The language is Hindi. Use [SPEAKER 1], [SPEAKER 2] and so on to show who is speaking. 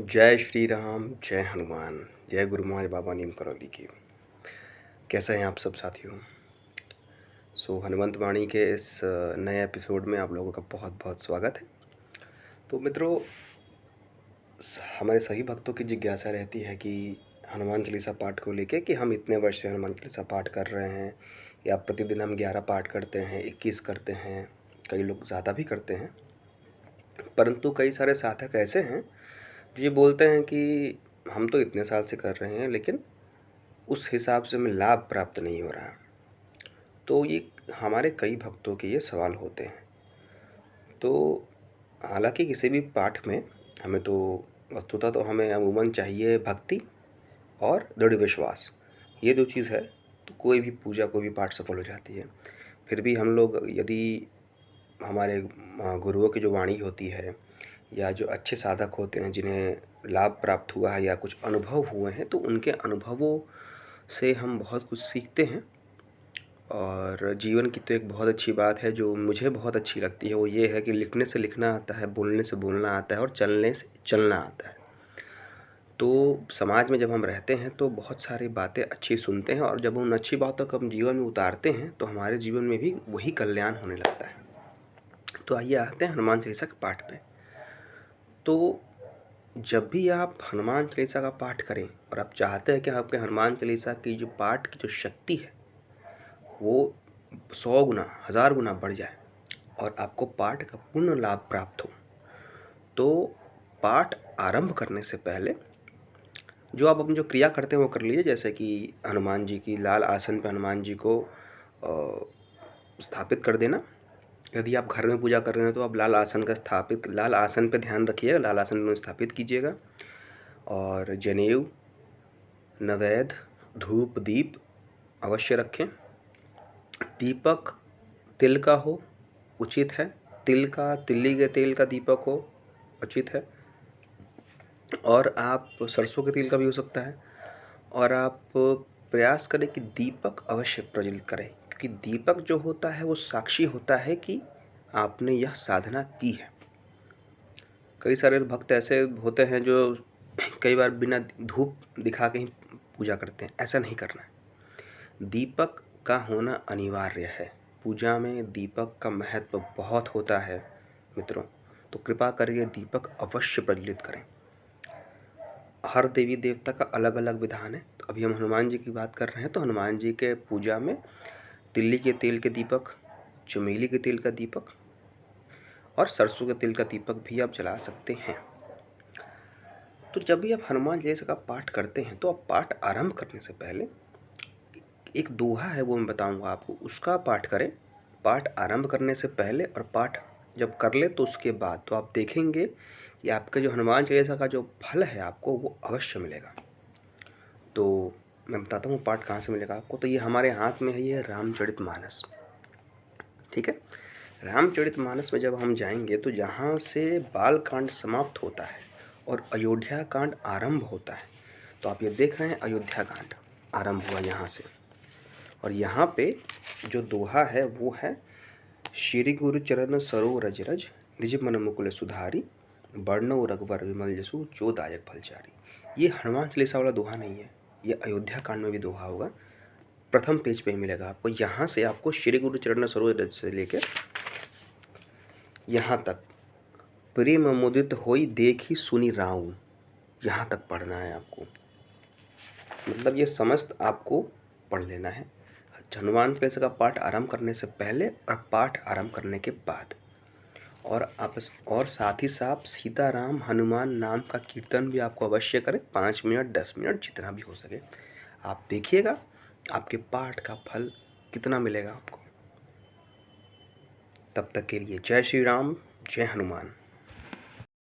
[SPEAKER 1] जय श्री राम, जय हनुमान, जय गुरु महाराज बाबा नीम करौली की। कैसे हैं आप सब साथियों। हनुमंत वाणी के इस नए एपिसोड में आप लोगों का बहुत बहुत स्वागत है। तो मित्रों, हमारे सभी भक्तों की जिज्ञासा रहती है कि हनुमान चालीसा पाठ को लेके कि हम इतने वर्ष से हनुमान चालीसा पाठ कर रहे हैं, या प्रतिदिन हम 11 पाठ करते हैं, 21 करते हैं, कई लोग ज़्यादा भी करते हैं। परंतु कई सारे साधक ऐसे हैं जो ये बोलते हैं कि हम तो इतने साल से कर रहे हैं, लेकिन उस हिसाब से हमें लाभ प्राप्त नहीं हो रहा। तो ये हमारे कई भक्तों के ये सवाल होते हैं। तो हालांकि किसी भी पाठ में हमें तो वस्तुतः तो हमें अमूमन चाहिए भक्ति और दृढ़ विश्वास। ये दो चीज़ है तो कोई भी पूजा, कोई भी पाठ सफल हो जाती है। फिर भी हम लोग यदि हमारे गुरुओं की जो वाणी होती है, या जो अच्छे साधक होते हैं जिन्हें लाभ प्राप्त हुआ है या कुछ अनुभव हुए हैं, तो उनके अनुभवों से हम बहुत कुछ सीखते हैं। और जीवन की तो एक बहुत अच्छी बात है जो मुझे बहुत अच्छी लगती है, वो ये है कि लिखने से लिखना आता है, बोलने से बोलना आता है और चलने से चलना आता है। तो समाज में जब हम रहते हैं तो बहुत सारी बातें अच्छी सुनते हैं, और जब उन अच्छी बातों को हम जीवन में उतारते हैं तो हमारे जीवन में भी वही कल्याण होने लगता है। तो आइए आते हैं हनुमान चालीसा के पाठ पे। तो जब भी आप हनुमान चालीसा का पाठ करें और आप चाहते हैं कि आपके हनुमान चालीसा की जो पाठ की जो शक्ति है वो 100 गुना, 1000 गुना बढ़ जाए और आपको पाठ का पूर्ण लाभ प्राप्त हो, तो पाठ आरंभ करने से पहले जो आप अपनी जो क्रिया करते हैं वो कर लीजिए। जैसे कि हनुमान जी की लाल आसन पर हनुमान जी को स्थापित कर देना। यदि आप घर में पूजा कर रहे हैं तो आप लाल आसन पर ध्यान रखिएगा, लाल आसन में स्थापित कीजिएगा। और जनेऊ, नैवेद्य, धूप, दीप अवश्य रखें। दीपक तिल का हो उचित है, तिल्ली के तेल का दीपक हो उचित है, और आप सरसों के तेल का भी हो सकता है। और आप प्रयास करें कि दीपक अवश्य प्रज्वलित करें, क्योंकि दीपक जो होता है वो साक्षी होता है कि आपने यह साधना की है। कई सारे भक्त ऐसे होते हैं जो कई बार बिना धूप दिखा के ही पूजा करते हैं। ऐसा नहीं करना है। दीपक का होना अनिवार्य है। पूजा में दीपक का महत्व बहुत होता है मित्रों, तो कृपा करके दीपक अवश्य प्रज्वलित करें। हर देवी देवता का अलग अलग विधान है। तो अभी हम हनुमान जी की बात कर रहे हैं, तो हनुमान जी के पूजा में तिल्ली के तेल के दीपक, चमेली के तेल का दीपक और सरसों के तेल का दीपक भी आप जला सकते हैं। तो जब भी आप हनुमान चालीसा का पाठ करते हैं तो आप पाठ आरंभ करने से पहले एक दोहा है, वो मैं बताऊंगा आपको, उसका पाठ करें। पाठ आरंभ करने से पहले और पाठ जब कर ले तो उसके बाद, तो आप देखेंगे कि आपका जो हनुमान चालीसा का जो फल है आपको वो अवश्य मिलेगा। तो मैं बताता हूँ पाठ कहाँ से मिलेगा आपको। तो ये हमारे हाथ में है, ये रामचरितमानस, ठीक है। रामचरितमानस में जब हम जाएंगे तो जहाँ से बालकांड समाप्त होता है और अयोध्या कांड आरंभ होता है, तो आप ये देख रहे हैं अयोध्या कांड आरंभ हुआ यहाँ से। और यहाँ पे जो दोहा है वो है, श्री गुरु चरण सरोज रज रज, निज मन मुकुल सुधारी, वर्णो रघुवर विमल जसु, जो दायक फलचारी। ये हनुमान चालीसा वाला दोहा नहीं है, ये अयोध्या कांड में भी दोहा होगा। प्रथम पेज पे ही मिलेगा आपको। यहाँ से आपको श्री गुरु चरण सरोज रज से लेकर यहाँ तक, प्रेम मुदित होई देखी सुनी राऊ, यहाँ तक पढ़ना है आपको। मतलब ये समस्त आपको पढ़ लेना है हनुमान चालीसा का पाठ आरंभ करने से पहले और पाठ आरंभ करने के बाद। और साथ ही साथ सीताराम हनुमान नाम का कीर्तन भी आपको अवश्य करें, 5 मिनट 10 मिनट जितना भी हो सके। आप देखिएगा आपके पाठ का फल कितना मिलेगा आपको। तब तक के लिए जय श्री राम, जय हनुमान।